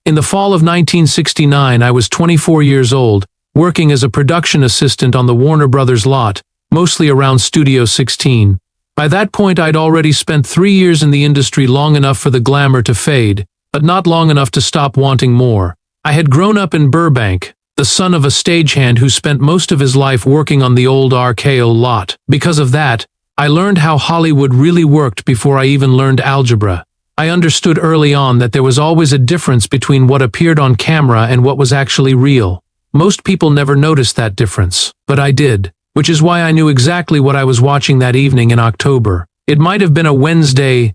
In the fall of 1969, I was 24 years old, working as a production assistant on the Warner Brothers lot, mostly around Studio 16. By that point, I'd already spent 3 years in the industry, long enough for the glamour to fade, but not long enough to stop wanting more. I had grown up in Burbank, the son of a stagehand who spent most of his life working on the old RKO lot. Because of that, I learned how Hollywood really worked before I even learned algebra. I understood early on that there was always a difference between what appeared on camera and what was actually real. Most people never noticed that difference, but I did, which is why I knew exactly what I was watching that evening in October. It might have been a Wednesday,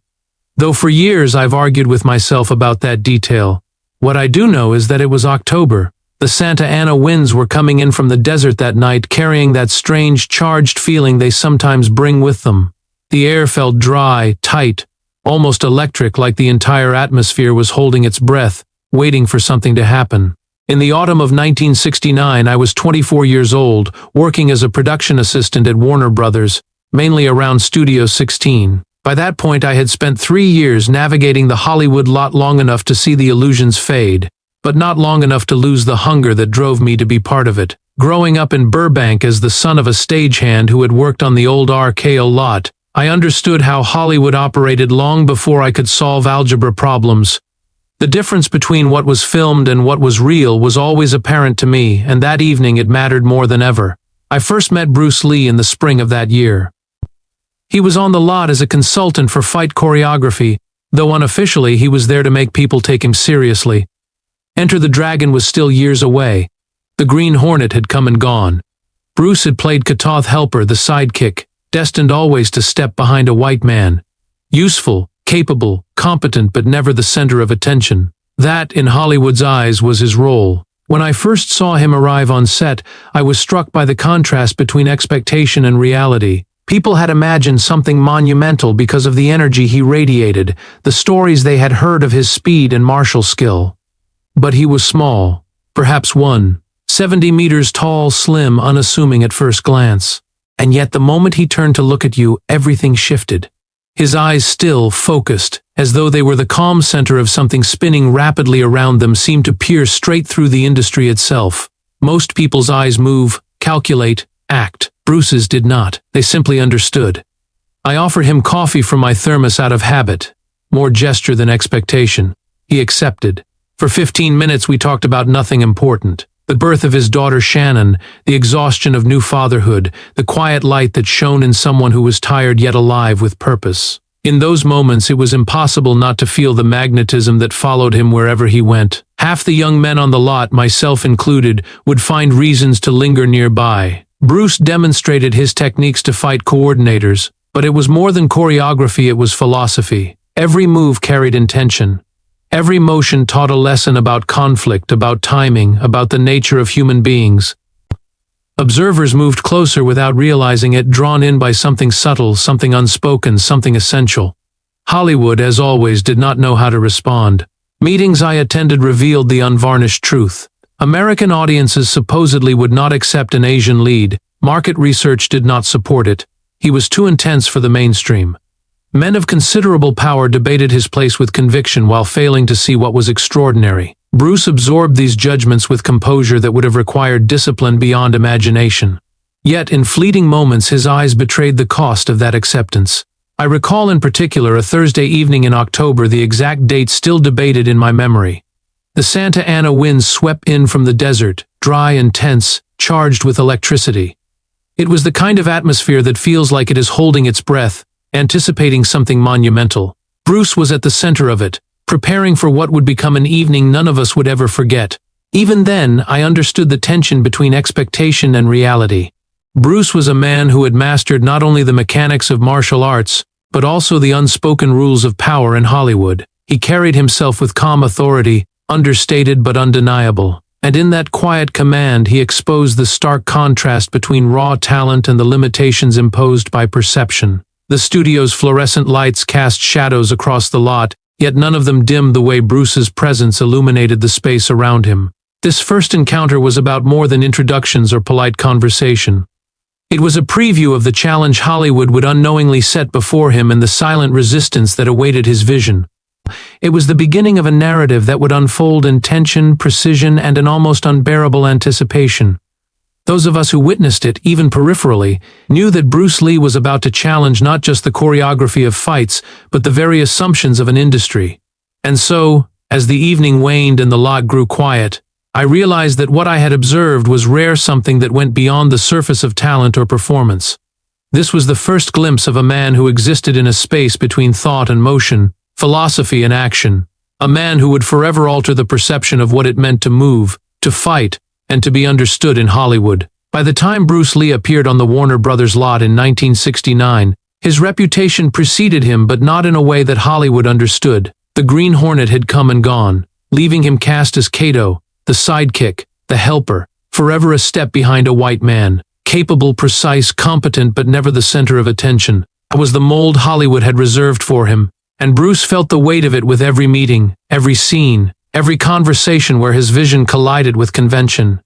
though for years I've argued with myself about that detail. What I do know is that it was October. The Santa Ana winds were coming in from the desert that night, carrying that strange, charged feeling they sometimes bring with them. The air felt dry, tight, almost electric, like the entire atmosphere was holding its breath, waiting for something to happen. In the autumn of 1969, I was 24 years old, working as a production assistant at Warner Brothers, mainly around Studio 16. By that point, I had spent 3 years navigating the Hollywood lot, long enough to see the illusions fade, but not long enough to lose the hunger that drove me to be part of it. Growing up in Burbank as the son of a stagehand who had worked on the old RKO lot, I understood how Hollywood operated long before I could solve algebra problems. The difference between what was filmed and what was real was always apparent to me, and that evening it mattered more than ever. I first met Bruce Lee in the spring of that year. He was on the lot as a consultant for fight choreography, though unofficially he was there to make people take him seriously. Enter the Dragon was still years away. The Green Hornet had come and gone. Bruce had played Katoth Helper, the sidekick, destined always to step behind a white man. Useful, capable, competent, but never the center of attention. That, in Hollywood's eyes, was his role. When I first saw him arrive on set, I was struck by the contrast between expectation and reality. People had imagined something monumental because of the energy he radiated, the stories they had heard of his speed and martial skill. But he was small, perhaps 170 meters tall, slim, unassuming at first glance. And yet the moment he turned to look at you, everything shifted. His eyes, still focused, as though they were the calm center of something spinning rapidly around them, seemed to pierce straight through the industry itself. Most people's eyes move, calculate, act. Bruce's did not. They simply understood. I offered him coffee from my thermos out of habit, more gesture than expectation. He accepted. For 15 minutes we talked about nothing important. The birth of his daughter Shannon, the exhaustion of new fatherhood, the quiet light that shone in someone who was tired yet alive with purpose. In those moments it was impossible not to feel the magnetism that followed him wherever he went. Half the young men on the lot, myself included, would find reasons to linger nearby. Bruce demonstrated his techniques to fight coordinators, but it was more than choreography, it was philosophy. Every move carried intention. Every motion taught a lesson about conflict, about timing, about the nature of human beings. Observers moved closer without realizing it, drawn in by something subtle, something unspoken, something essential. Hollywood, as always, did not know how to respond. Meetings I attended revealed the unvarnished truth. American audiences supposedly would not accept an Asian lead. Market research did not support it. He was too intense for the mainstream. Men of considerable power debated his place with conviction while failing to see what was extraordinary. Bruce absorbed these judgments with composure that would have required discipline beyond imagination. Yet, in fleeting moments, his eyes betrayed the cost of that acceptance. I recall in particular a Thursday evening in October, the exact date still debated in my memory. The Santa Ana winds swept in from the desert, dry and tense, charged with electricity. It was the kind of atmosphere that feels like it is holding its breath, anticipating something monumental. Bruce was at the center of it, preparing for what would become an evening none of us would ever forget. Even then, I understood the tension between expectation and reality. Bruce was a man who had mastered not only the mechanics of martial arts, but also the unspoken rules of power in Hollywood. He carried himself with calm authority, understated but undeniable. And in that quiet command, he exposed the stark contrast between raw talent and the limitations imposed by perception. The studio's fluorescent lights cast shadows across the lot, yet none of them dimmed the way Bruce's presence illuminated the space around him. This first encounter was about more than introductions or polite conversation. It was a preview of the challenge Hollywood would unknowingly set before him and the silent resistance that awaited his vision. It was the beginning of a narrative that would unfold in tension, precision, and an almost unbearable anticipation. Those of us who witnessed it, even peripherally, knew that Bruce Lee was about to challenge not just the choreography of fights, but the very assumptions of an industry. And so, as the evening waned and the lot grew quiet, I realized that what I had observed was something that went beyond the surface of talent or performance. This was the first glimpse of a man who existed in a space between thought and motion, philosophy and action, a man who would forever alter the perception of what it meant to move, to fight, and to be understood in Hollywood. By the time Bruce Lee appeared on the Warner Brothers lot in 1969, his reputation preceded him, but not in a way that Hollywood understood. The Green Hornet had come and gone, leaving him cast as Kato, the sidekick, the helper, forever a step behind a white man, capable, precise, competent, but never the center of attention. That was the mold Hollywood had reserved for him, and Bruce felt the weight of it with every meeting, every scene, every conversation where his vision collided with convention.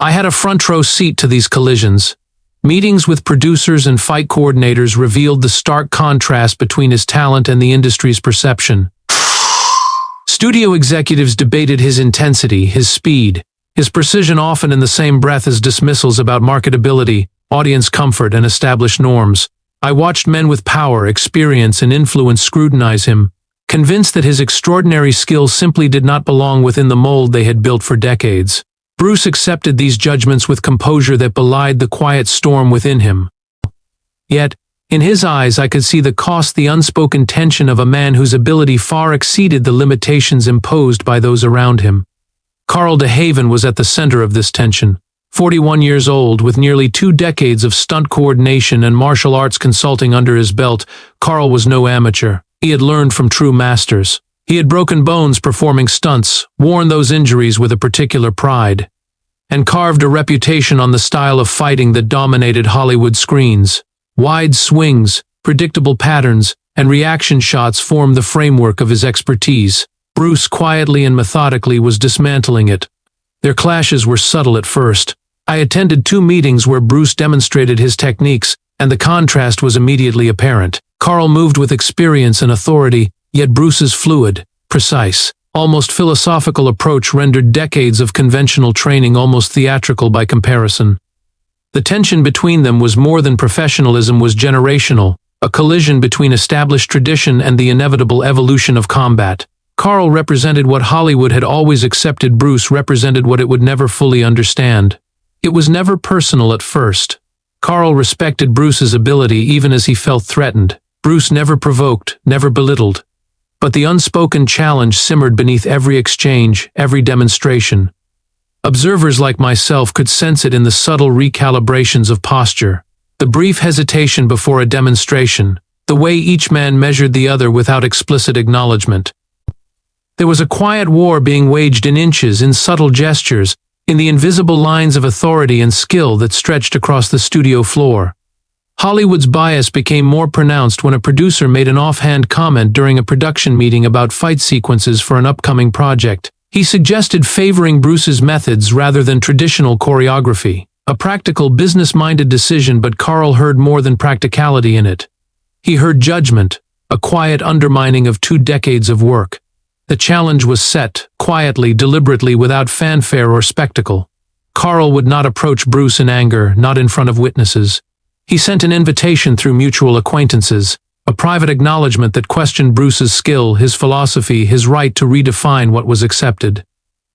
I had a front-row seat to these collisions. Meetings with producers and fight coordinators revealed the stark contrast between his talent and the industry's perception. Studio executives debated his intensity, his speed, his precision, often in the same breath as dismissals about marketability, audience comfort, and established norms. I watched men with power, experience, and influence scrutinize him, convinced that his extraordinary skills simply did not belong within the mold they had built for decades. Bruce accepted these judgments with composure that belied the quiet storm within him. Yet, in his eyes I could see the cost, the unspoken tension of a man whose ability far exceeded the limitations imposed by those around him. Carl DeHaven was at the center of this tension. 41 years old, with nearly 2 decades of stunt coordination and martial arts consulting under his belt, Carl was no amateur. He had learned from true masters. He had broken bones performing stunts, worn those injuries with a particular pride, and carved a reputation on the style of fighting that dominated Hollywood screens. Wide swings, predictable patterns, and reaction shots formed the framework of his expertise. Bruce quietly and methodically was dismantling it. Their clashes were subtle at first. I attended 2 meetings where Bruce demonstrated his techniques, and the contrast was immediately apparent. Carl moved with experience and authority, yet Bruce's fluid, precise, almost philosophical approach rendered decades of conventional training almost theatrical by comparison. The tension between them was more than professionalism, was generational, a collision between established tradition and the inevitable evolution of combat. Carl represented what Hollywood had always accepted. Bruce represented what it would never fully understand. It was never personal at first. Carl respected Bruce's ability even as he felt threatened. Bruce never provoked, never belittled. But the unspoken challenge simmered beneath every exchange, every demonstration. Observers like myself could sense it in the subtle recalibrations of posture, the brief hesitation before a demonstration, the way each man measured the other without explicit acknowledgement. There was a quiet war being waged in inches, in subtle gestures, in the invisible lines of authority and skill that stretched across the studio floor. Hollywood's bias became more pronounced when a producer made an offhand comment during a production meeting about fight sequences for an upcoming project. He suggested favoring Bruce's methods rather than traditional choreography, a practical, business-minded decision, but Carl heard more than practicality in it. He heard judgment, a quiet undermining of 2 decades of work. The challenge was set, quietly, deliberately, without fanfare or spectacle. Carl would not approach Bruce in anger, not in front of witnesses. He sent an invitation through mutual acquaintances, a private acknowledgement that questioned Bruce's skill, his philosophy, his right to redefine what was accepted.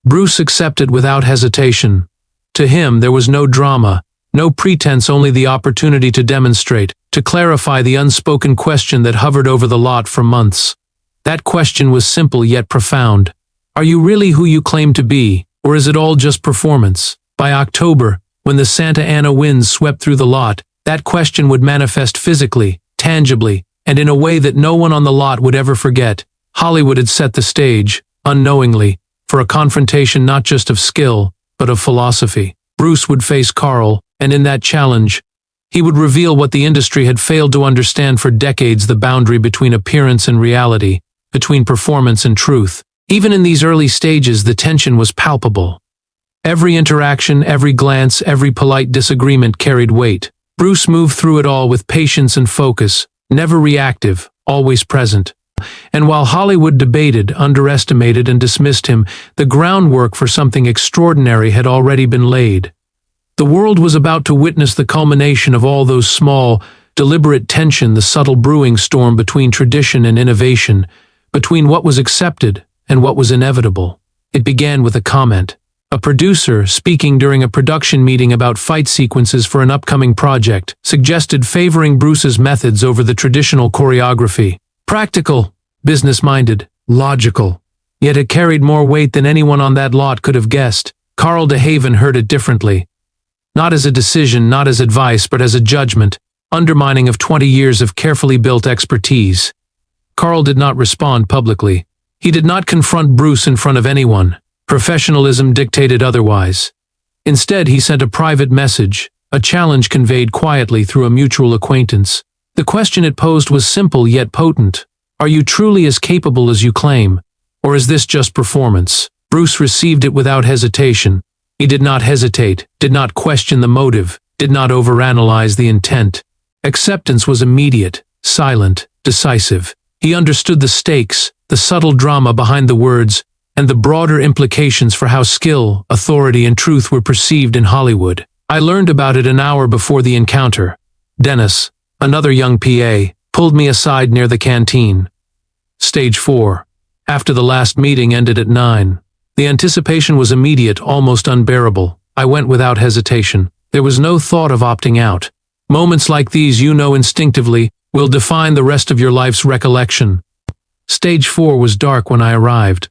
Bruce accepted without hesitation. To him there was no drama, no pretense, only the opportunity to demonstrate, to clarify the unspoken question that hovered over the lot for months. That question was simple yet profound. Are you really who you claim to be, or is it all just performance? By October, when the Santa Ana winds swept through the lot, that question would manifest physically, tangibly, and in a way that no one on the lot would ever forget. Hollywood had set the stage, unknowingly, for a confrontation not just of skill, but of philosophy. Bruce would face Carl, and in that challenge, he would reveal what the industry had failed to understand for decades: the boundary between appearance and reality, between performance and truth. Even in these early stages, the tension was palpable. Every interaction, every glance, every polite disagreement carried weight. Bruce moved through it all with patience and focus, never reactive, always present. And while Hollywood debated, underestimated, and dismissed him, the groundwork for something extraordinary had already been laid. The world was about to witness the culmination of all those small, deliberate tension, the subtle brewing storm between tradition and innovation, between what was accepted and what was inevitable. It began with a comment. A producer, speaking during a production meeting about fight sequences for an upcoming project, suggested favoring Bruce's methods over the traditional choreography. Practical, business-minded, logical. Yet it carried more weight than anyone on that lot could have guessed. Carl DeHaven heard it differently. Not as a decision, not as advice, but as a judgment, undermining of 20 years of carefully built expertise. Carl did not respond publicly. He did not confront Bruce in front of anyone. Professionalism dictated otherwise. Instead, he sent a private message, a challenge conveyed quietly through a mutual acquaintance. The question it posed was simple yet potent. Are you truly as capable as you claim? Or is this just performance? Bruce received it without hesitation. He did not hesitate, did not question the motive, did not overanalyze the intent. Acceptance was immediate, silent, decisive. He understood the stakes, the subtle drama behind the words, and the broader implications for how skill, authority, and truth were perceived in Hollywood. I learned about it an hour before the encounter. Dennis, another young PA, pulled me aside near the canteen. Stage 4. After the last meeting ended at 9. The anticipation was immediate, almost unbearable. I went without hesitation. There was no thought of opting out. Moments like these, you know instinctively, will define the rest of your life's recollection. Stage 4 was dark when I arrived.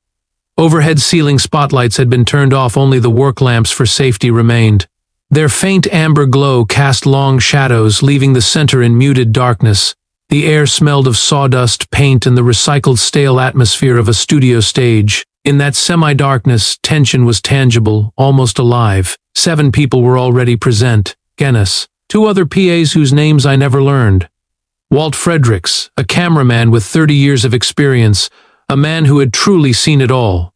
Overhead ceiling spotlights had been turned off, only the work lamps for safety remained. Their faint amber glow cast long shadows, leaving the center in muted darkness. The air smelled of sawdust, paint, and the recycled stale atmosphere of a studio stage. In that semi-darkness, tension was tangible, almost alive. 7 people were already present. Dennis, 2 other PAs whose names I never learned. Walt Fredericks, a cameraman with 30 years of experience, a man who had truly seen it all.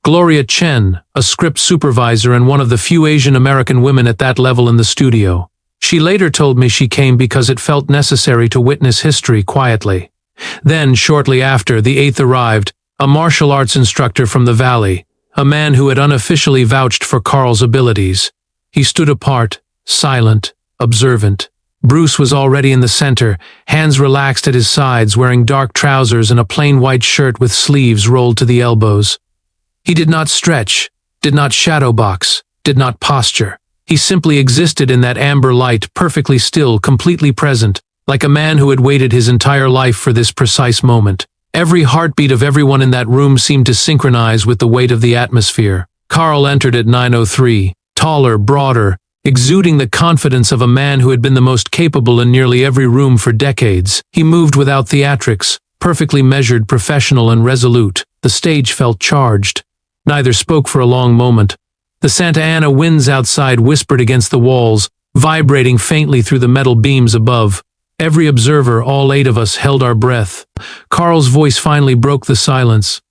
Gloria Chen, a script supervisor and one of the few Asian American women at that level in the studio. She later told me she came because it felt necessary to witness history quietly. Then, shortly after, the 8th arrived, a martial arts instructor from the Valley, a man who had unofficially vouched for Carl's abilities. He stood apart, silent, observant. Bruce was already in the center, hands relaxed at his sides, wearing dark trousers and a plain white shirt with sleeves rolled to the elbows. He did not stretch, did not shadow box, did not posture. He simply existed in that amber light, perfectly still, completely present, like a man who had waited his entire life for this precise moment. Every heartbeat of everyone in that room seemed to synchronize with the weight of the atmosphere. Carl entered at 9:03, taller, broader, exuding the confidence of a man who had been the most capable in nearly every room for decades. He moved without theatrics, perfectly measured, professional, and resolute. The stage felt charged. Neither spoke for a long moment. The Santa Ana winds outside whispered against the walls, vibrating faintly through the metal beams above. Every observer, all 8 of us, held our breath. Carl's voice finally broke the silence.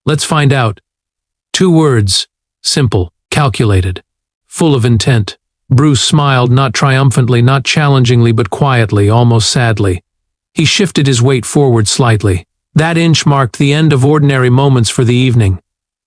Let's find out. 2 words. Simple, calculated, full of intent. Bruce smiled, not triumphantly, not challengingly, but quietly, almost sadly. He shifted his weight forward slightly. That inch marked the end of ordinary moments for the evening.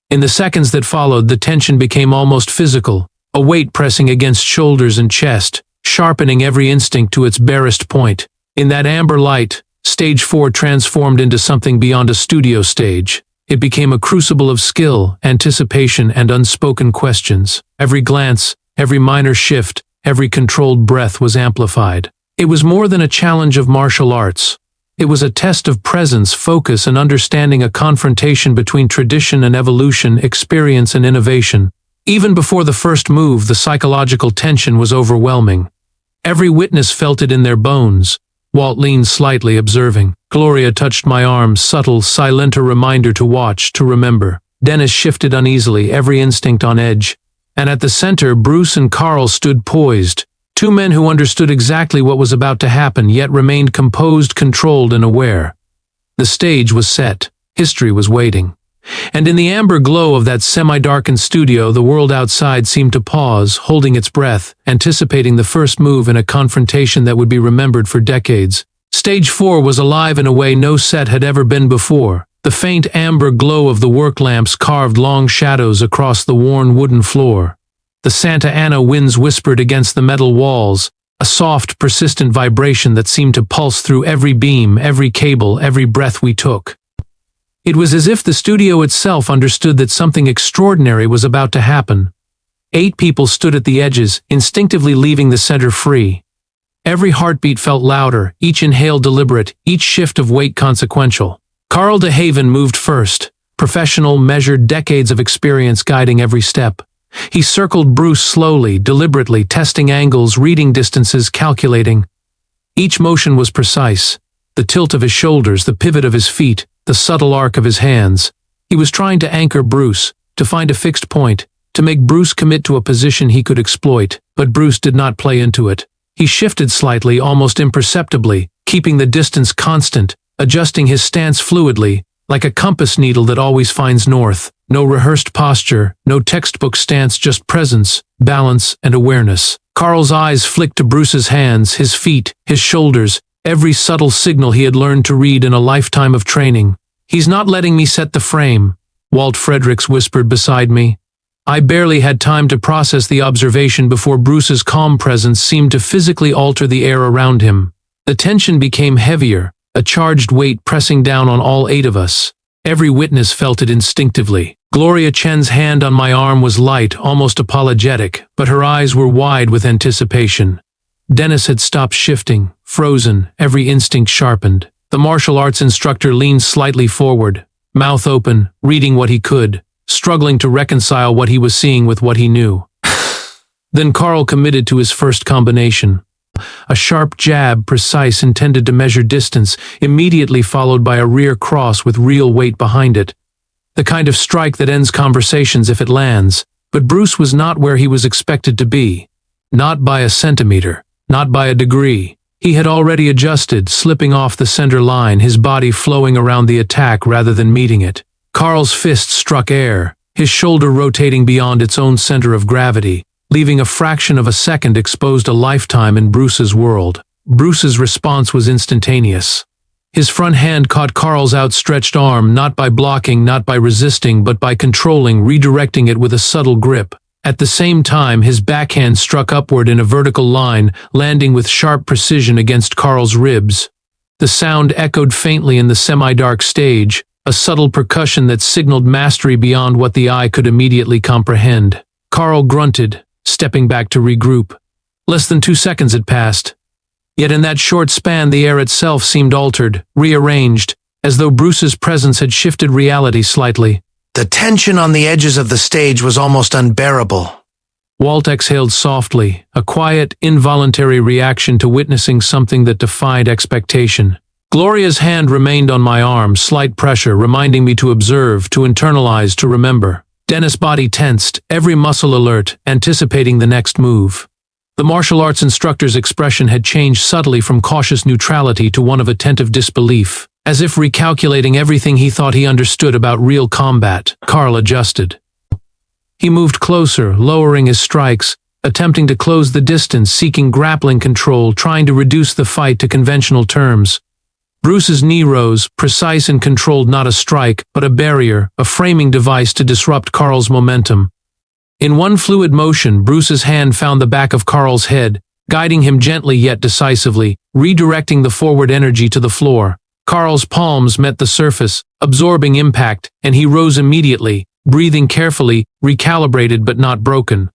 In the seconds that followed, the tension became almost physical, a weight pressing against shoulders and chest, sharpening every instinct to its barest point. In that amber light, Stage 4 transformed into something beyond a studio stage. It became a crucible of skill, anticipation, and unspoken questions. Every glance, every minor shift, every controlled breath was amplified. It was more than a challenge of martial arts. It was a test of presence, focus, and understanding, a confrontation between tradition and evolution, experience and innovation. Even before the first move, the psychological tension was overwhelming. Every witness felt it in their bones. Walt leaned slightly, observing. Gloria touched my arm, subtle, silent, a reminder to watch, to remember. Dennis shifted uneasily, every instinct on edge. And at the center, Bruce and Carl stood poised. 2 men who understood exactly what was about to happen, yet remained composed, controlled, and aware. The stage was set. History was waiting. And in the amber glow of that semi-darkened studio, the world outside seemed to pause, holding its breath, anticipating the first move in a confrontation that would be remembered for decades. Stage 4 was alive in a way no set had ever been before. The faint amber glow of the work lamps carved long shadows across the worn wooden floor. The Santa Ana winds whispered against the metal walls, a soft, persistent vibration that seemed to pulse through every beam, every cable, every breath we took. It was as if the studio itself understood that something extraordinary was about to happen. 8 people stood at the edges, instinctively leaving the center free. Every heartbeat felt louder, each inhale deliberate, each shift of weight consequential. Carl DeHaven moved first, professional, measured, decades of experience guiding every step. He circled Bruce slowly, deliberately, testing angles, reading distances, calculating. Each motion was precise. The tilt of his shoulders, the pivot of his feet, the subtle arc of his hands. He was trying to anchor Bruce, to find a fixed point, to make Bruce commit to a position he could exploit, but Bruce did not play into it. He shifted slightly, almost imperceptibly, keeping the distance constant, adjusting his stance fluidly, like a compass needle that always finds north. No rehearsed posture, no textbook stance, just presence, balance, and awareness. Carl's eyes flicked to Bruce's hands, his feet, his shoulders, every subtle signal he had learned to read in a lifetime of training. "He's not letting me set the frame," Walt Fredericks whispered beside me. I barely had time to process the observation before Bruce's calm presence seemed to physically alter the air around him. The tension became heavier, a charged weight pressing down on all 8 of us. Every witness felt it instinctively. Gloria Chen's hand on my arm was light, almost apologetic, but her eyes were wide with anticipation. Dennis had stopped shifting, frozen, every instinct sharpened. The martial arts instructor leaned slightly forward, mouth open, reading what he could, struggling to reconcile what he was seeing with what he knew. Then Carl committed to his first combination. A sharp jab, precise, intended to measure distance, immediately followed by a rear cross with real weight behind it. The kind of strike that ends conversations if it lands. But Bruce was not where he was expected to be. Not by a centimeter, not by a degree. He had already adjusted, slipping off the center line, his body flowing around the attack rather than meeting it. Carl's fist struck air, his shoulder rotating beyond its own center of gravity, leaving a fraction of a second exposed a lifetime in Bruce's world. Bruce's response was instantaneous. His front hand caught Carl's outstretched arm, not by blocking, not by resisting, but by controlling, redirecting it with a subtle grip. At the same time, his backhand struck upward in a vertical line, landing with sharp precision against Carl's ribs. The sound echoed faintly in the semi-dark stage, a subtle percussion that signaled mastery beyond what the eye could immediately comprehend. Carl grunted, stepping back to regroup. Less than 2 seconds had passed. Yet in that short span the air itself seemed altered, rearranged, as though Bruce's presence had shifted reality slightly. The tension on the edges of the stage was almost unbearable. Walt exhaled softly, a quiet, involuntary reaction to witnessing something that defied expectation. Gloria's hand remained on my arm, slight pressure, reminding me to observe, to internalize, to remember. Dennis' body tensed, every muscle alert, anticipating the next move. The martial arts instructor's expression had changed subtly from cautious neutrality to one of attentive disbelief. As if recalculating everything he thought he understood about real combat, Carl adjusted. He moved closer, lowering his strikes, attempting to close the distance, seeking grappling control, trying to reduce the fight to conventional terms. Bruce's knee rose, precise and controlled, not a strike, but a barrier, a framing device to disrupt Carl's momentum. In one fluid motion, Bruce's hand found the back of Carl's head, guiding him gently yet decisively, redirecting the forward energy to the floor. Carl's palms met the surface, absorbing impact, and he rose immediately, breathing carefully, recalibrated but not broken.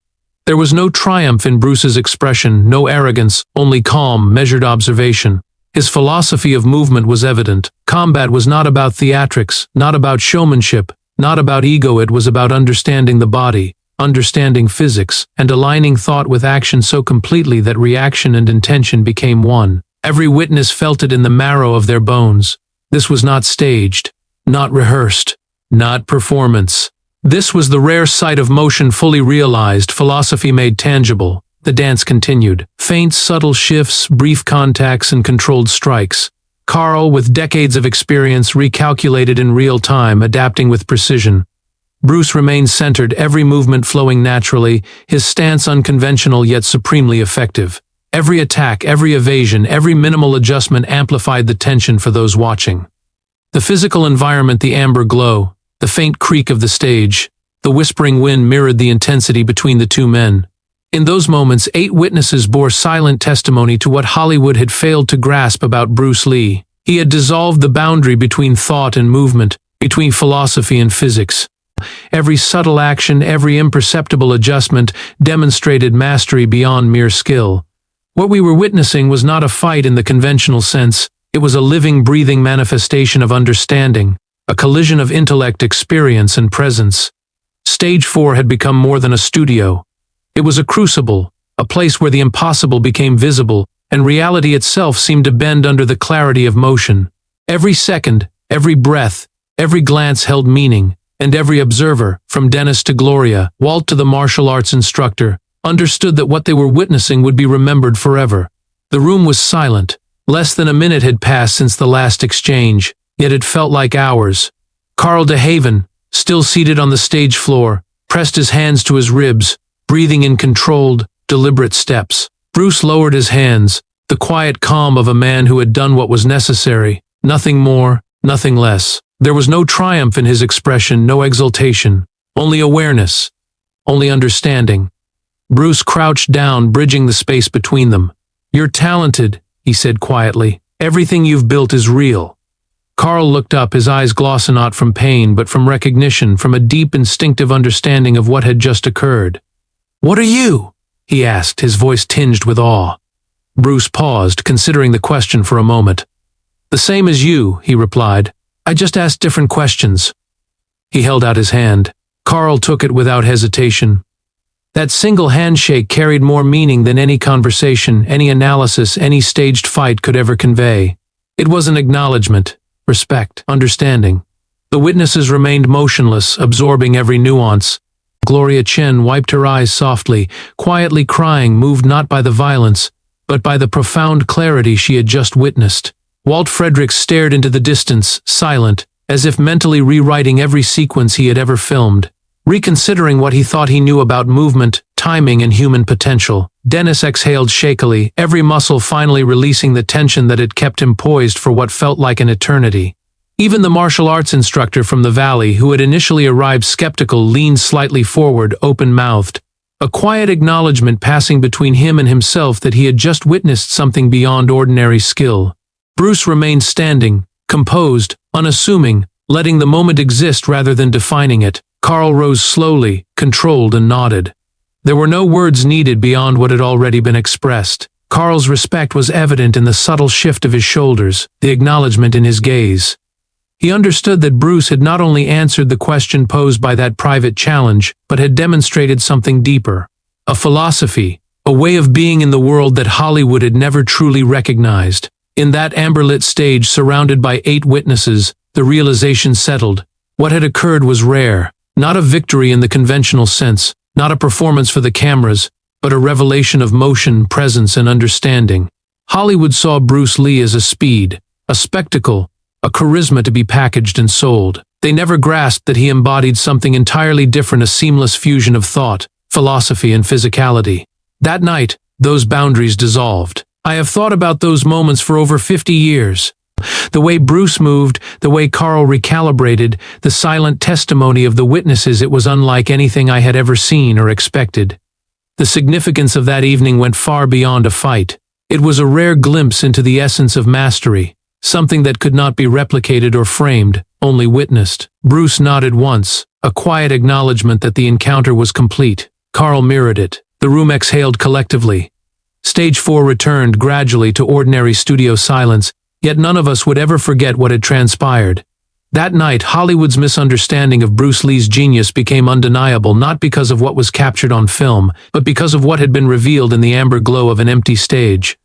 There was no triumph in Bruce's expression, no arrogance, only calm, measured observation. His philosophy of movement was evident. Combat was not about theatrics, not about showmanship, not about ego. It was about understanding the body, understanding physics, and aligning thought with action so completely that reaction and intention became one. Every witness felt it in the marrow of their bones. This was not staged, not rehearsed, not performance. This was the rare sight of motion fully realized, philosophy made tangible. The dance continued. Faint, subtle shifts, brief contacts, and controlled strikes. Carl, with decades of experience, recalculated in real time, adapting with precision. Bruce remained centered, every movement flowing naturally, his stance unconventional yet supremely effective. Every attack, every evasion, every minimal adjustment amplified the tension for those watching. The physical environment, the amber glow, the faint creak of the stage, the whispering wind mirrored the intensity between the two men. In those moments, 8 witnesses bore silent testimony to what Hollywood had failed to grasp about Bruce Lee. He had dissolved the boundary between thought and movement, between philosophy and physics. Every subtle action, every imperceptible adjustment demonstrated mastery beyond mere skill. What we were witnessing was not a fight in the conventional sense. It was a living, breathing manifestation of understanding, a collision of intellect, experience, and presence. Stage 4 had become more than a studio. It was a crucible, a place where the impossible became visible, and reality itself seemed to bend under the clarity of motion. Every second, every breath, every glance held meaning, and every observer, from Dennis to Gloria, Walt to the martial arts instructor, understood that what they were witnessing would be remembered forever. The room was silent. Less than a minute had passed since the last exchange, yet it felt like hours. Carl de Haven, still seated on the stage floor, pressed his hands to his ribs, breathing in controlled, deliberate steps. Bruce lowered his hands, the quiet calm of a man who had done what was necessary, nothing more, nothing less. There was no triumph in his expression, no exultation, only awareness, only understanding. Bruce crouched down, bridging the space between them. "You're talented," he said quietly. "Everything you've built is real." Carl looked up, his eyes glossy not from pain but from recognition, from a deep instinctive understanding of what had just occurred. "What are you?" he asked, his voice tinged with awe. Bruce paused, considering the question for a moment. "The same as you," he replied. "I just asked different questions." He held out his hand. Carl took it without hesitation. That single handshake carried more meaning than any conversation, any analysis, any staged fight could ever convey. It was an acknowledgement, respect, understanding. The witnesses remained motionless, absorbing every nuance. Gloria Chen wiped her eyes softly, quietly crying, moved not by the violence, but by the profound clarity she had just witnessed. Walt Fredericks stared into the distance, silent, as if mentally rewriting every sequence he had ever filmed, reconsidering what he thought he knew about movement, timing, and human potential. Dennis exhaled shakily, every muscle finally releasing the tension that had kept him poised for what felt like an eternity. Even the martial arts instructor from the valley, who had initially arrived skeptical, leaned slightly forward, open-mouthed, a quiet acknowledgement passing between him and himself that he had just witnessed something beyond ordinary skill. Bruce remained standing, composed, unassuming, letting the moment exist rather than defining it. Carl rose slowly, controlled, and nodded. There were no words needed beyond what had already been expressed. Carl's respect was evident in the subtle shift of his shoulders, the acknowledgement in his gaze. He understood that Bruce had not only answered the question posed by that private challenge, but had demonstrated something deeper. A philosophy, a way of being in the world that Hollywood had never truly recognized. In that amber-lit stage surrounded by 8 witnesses, the realization settled. What had occurred was rare, not a victory in the conventional sense, not a performance for the cameras, but a revelation of motion, presence, and understanding. Hollywood saw Bruce Lee as a speed, a spectacle, a charisma to be packaged and sold. They never grasped that he embodied something entirely different, a seamless fusion of thought, philosophy, and physicality. That night, those boundaries dissolved. I have thought about those moments for over 50 years. The way Bruce moved, the way Carl recalibrated, the silent testimony of the witnesses, it was unlike anything I had ever seen or expected. The significance of that evening went far beyond a fight. It was a rare glimpse into the essence of mastery, something that could not be replicated or framed, only witnessed. Bruce nodded once, a quiet acknowledgement that the encounter was complete. Carl mirrored it. The room exhaled collectively. Stage 4 returned gradually to ordinary studio silence, yet none of us would ever forget what had transpired. That night, Hollywood's misunderstanding of Bruce Lee's genius became undeniable, not because of what was captured on film, but because of what had been revealed in the amber glow of an empty stage.